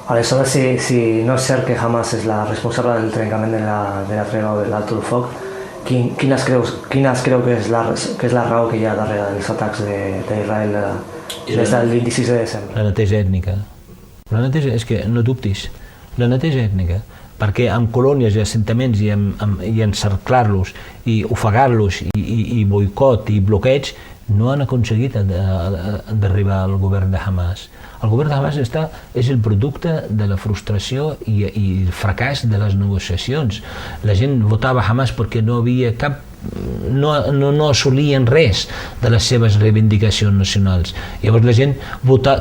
Aleshores, si no és cert que Hamas és la responsable del trencament de la treva o de l'alto del foc, quines creu que és la raó que hi ha darrere dels atacs d'Israel des del 26 de desembre? La neteja ètnica. La neteja, és que no dubtis, la neteja ètnica, perquè amb colònies i assentaments i encerclar-los i ofegar-los i boicot i bloqueig no han aconseguit d'arribar al govern de Hamas. El govern de Hamas és el producte de la frustració i el fracàs de les negociacions. La gent votava Hamas perquè no havia no assolien res de les seves reivindicacions nacionals. Llavors la gent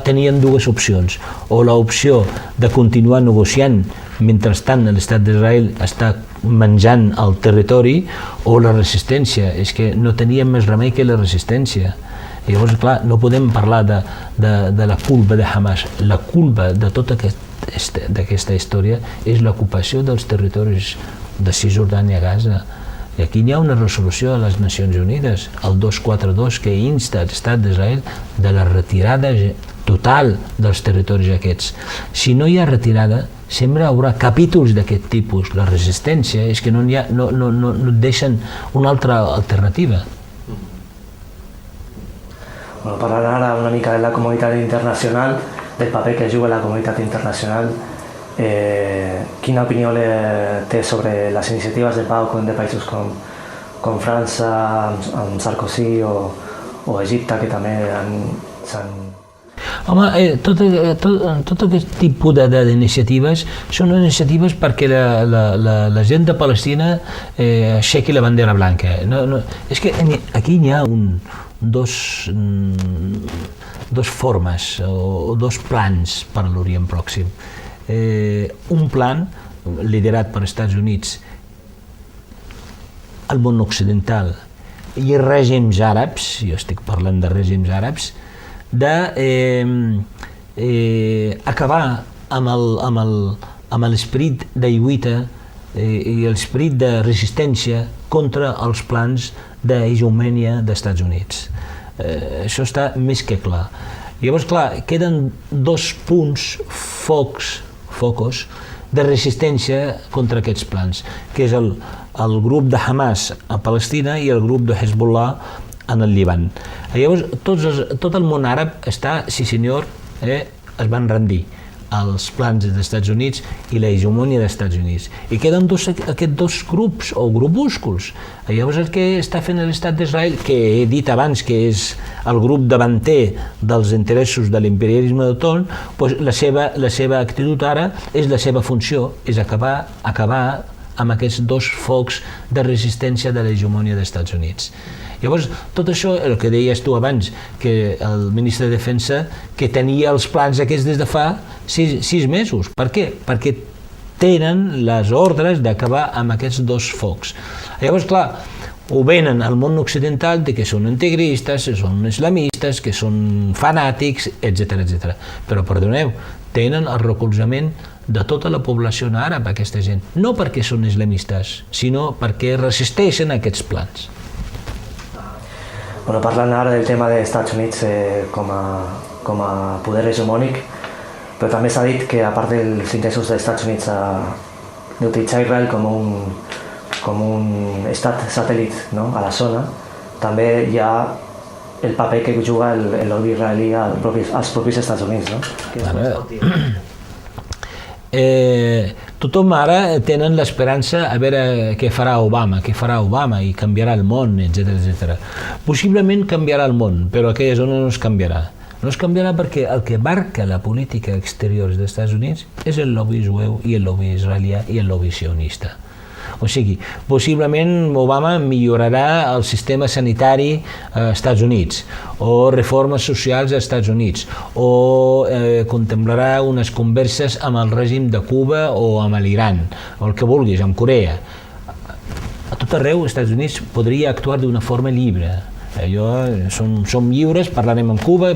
tenien dues opcions, o l'opció de continuar negociant mentrestant l'estat d'Israel està menjant el territori, o la resistència. És que no teníem més remei que la resistència. Llavors, clar, no podem parlar de la culpa de Hamas. La culpa de tota aquesta història és l'ocupació dels territoris de Cisjordània a Gaza. I aquí hi ha una resolució de les Nacions Unides, el 242, que insta l'estat d'Israel de la retirada total dels territoris aquests. Si no hi ha retirada, sempre hi haurà capítols d'aquest tipus. La resistència és que no et deixen una altra alternativa. Parlant ara una mica de la comunitat internacional, del paper que juga la comunitat internacional, quina opinió té sobre les iniciatives de pau de països com França, amb Sarkozy o Egipte, que també s'han... Home, tot aquest tipus d'iniciatives són iniciatives perquè la gent de Palestina aixequi la bandera blanca. És que aquí hi ha dos formes o dos plans per a l'Orient Pròxim. Un plan liderat per Estats Units, el món occidental i règims àrabs, jo estic parlant de règims àrabs, d'acabar amb l'esperit de lluita i l'esperit de resistència contra els plans d'hegemònia dels Estats Units. Això està més que clar. Llavors, clar, queden dos punts focus de resistència contra aquests plans, que és el grup de Hamas a Palestina i el grup de Hezbollah en el Líban. Llavors, tot el món àrab està, sí senyor, es van rendir als plans dels Estats Units i la hegemonia dels Estats Units. I queden aquests dos grups o grupúsculs. Llavors el que està fent l'estat d'Israel, que he dit abans que és el grup davanter dels interessos de l'imperialisme de torn, la seva actitud ara és la seva funció, és acabar amb aquests dos focs de resistència de l'hegemonia dels Estats Units. Llavors, tot això, el que deies tu abans, que el ministre de Defensa, que tenia els plans aquests des de fa 6 mesos. Per què? Perquè tenen les ordres d'acabar amb aquests dos focs. Llavors, clar, ho venen al món occidental de que són integristes, que són islamistes, que són fanàtics, etc. Però, perdoneu, tenen el recolzament de tota la població àrab, aquesta gent. No perquè són islamistes, sinó perquè resisteixen a aquests plans. Parlant ara del tema dels Estats Units com a poder hegemònic, però també s'ha dit que a part dels interessos dels Estats Units d'utilitzar Israel com un estat satèl·lit a la zona, també hi ha el paper que juga el lobby israelí als propis Estats Units. Tothom ara tenen l'esperança a veure què farà Obama i canviarà el món, etc. Possiblement canviarà el món, però aquella zona no es canviarà. No es canviarà perquè el que marca la política exterior dels Estats Units és el lobby jueu i el lobby israelià i el lobby sionista. O sigui, possiblement Obama millorarà el sistema sanitari als Estats Units, o reformes socials als Estats Units, o contemplarà unes converses amb el règim de Cuba o amb l'Iran, o el que vulguis, amb Corea. A tot arreu, els Estats Units podria actuar d'una forma lliure. Som lliures, parlarem amb Cuba,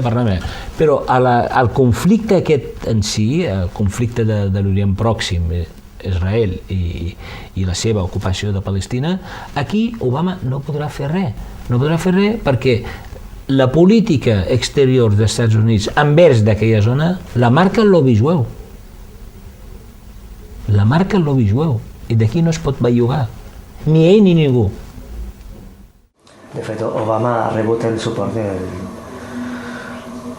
però el conflicte aquest en si, el conflicte de l'Orient Pròxim, Israel i la seva ocupació de Palestina, aquí Obama no podrà fer res. No podrà fer res perquè la política exterior dels Estats Units envers d'aquella zona la marca el lobby jueu. la marca el lobby jueu, i d'aquí no es pot bellugar, ni ell ni ningú. De fet, Obama ha rebut el suport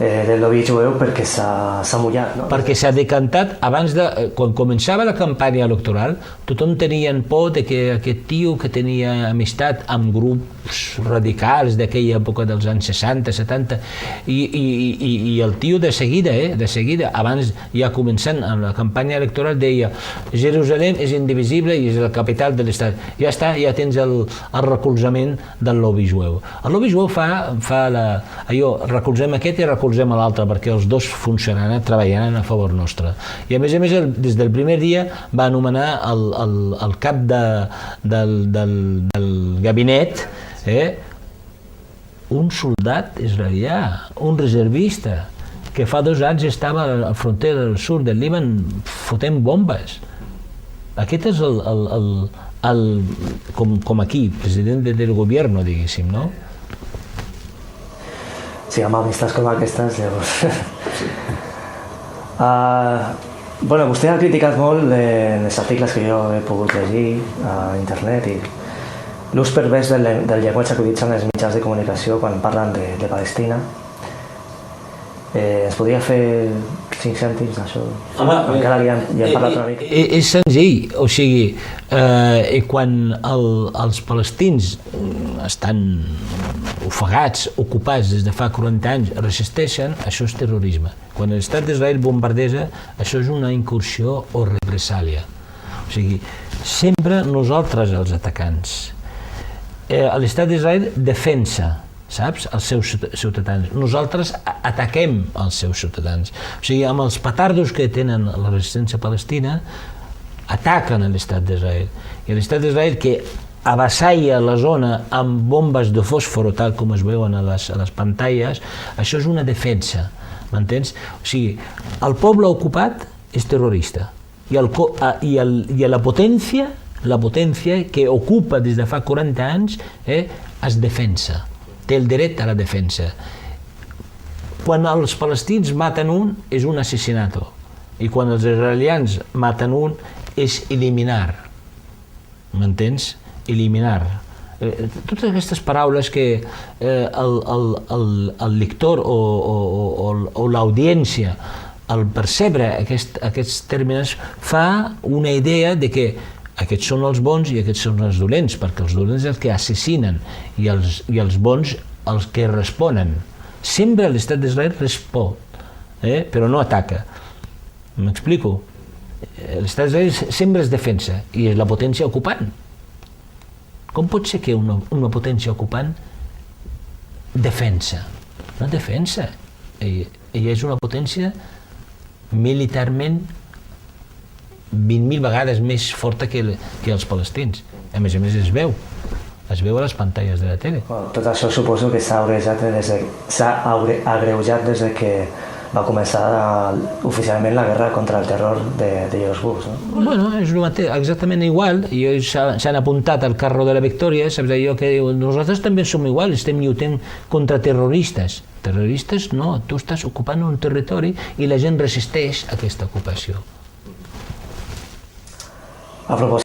del lobby jueu perquè s'ha mullat, no? Perquè s'ha decantat abans de... Quan començava la campanya electoral, tothom tenia por de que aquest tio que tenia amistat amb grups radicals d'aquella època dels anys 60, 70, i el tio de seguida, abans ja començant amb la campanya electoral, deia Jerusalem és indivisible i és la capital de l'Estat. Ja està, ja tens el recolzament del lobby jueu. El lobby jueu fa allò, recolzem aquest i recolzem a l'altre, perquè els dos funcionaran, treballaran a favor nostre. I a més, des del primer dia va anomenar el cap del gabinet un soldat israelià, un reservista, que fa 2 anys estava a la frontera del sud del Líban fotent bombes. Aquest és com aquí, president del govern, diguéssim, no? Sí, amb amistats com aquestes, llavors... Bueno, vostè ha criticat molt en els articles que jo he pogut llegir a internet i l'ús pervers del llenguatge que utilitzen els mitjans de comunicació quan parlen de Palestina. Es podria fer 5 cèntims d'això? Encara li han parlat una mica. És senzill, o sigui, quan els palestins estan ofegats, ocupats des de fa 40 anys, resisteixen, això és terrorisme. Quan l'estat d'Israel bombardeja, això és una incursió o represàlia. O sigui, sempre nosaltres els atacants. L'estat d'Israel defensa, saps, els seus ciutadans. Nosaltres ataquem els seus ciutadans. O sigui, amb els petardos que tenen la resistència palestina, ataquen l'estat d'Israel. I l'estat d'Israel, que avassalla la zona amb bombes de fòsforo, tal com es veuen a les pantalles, això és una defensa, m'entens? O sigui, el poble ocupat és terrorista i la potència que ocupa des de fa 40 anys es defensa, té el dret a la defensa. Quan els palestins maten un, és un assassinat, i quan els israelians maten un, és eliminar, m'entens? Eliminar. Totes aquestes paraules que el lector o l'audiència, al percebre aquests termes, fa una idea de que aquests són els bons i aquests són els dolents, perquè els dolents els que assassinen i els bons els que responen. Sempre l'estat d'Israel respon, però no ataca. M'explico? L'estat d'Israel sempre es defensa i és la potència ocupant. Com pot ser que una potència ocupant defensa? No defensa. Ella és una potència militarment 20.000 vegades més forta que els palestins. A més es veu a les pantalles de la tele. Tot això suposo que s'ha agreujat des que va començar oficialment la guerra contra el terror de George Bush, no? Bueno, és exactament igual, i s'han apuntat al carro de la victòria, saps allò que diu, nosaltres també som igual, estem lluitant contra terroristes. Terroristes no, tu estàs ocupant un territori i la gent resisteix a aquesta ocupació. A propòsit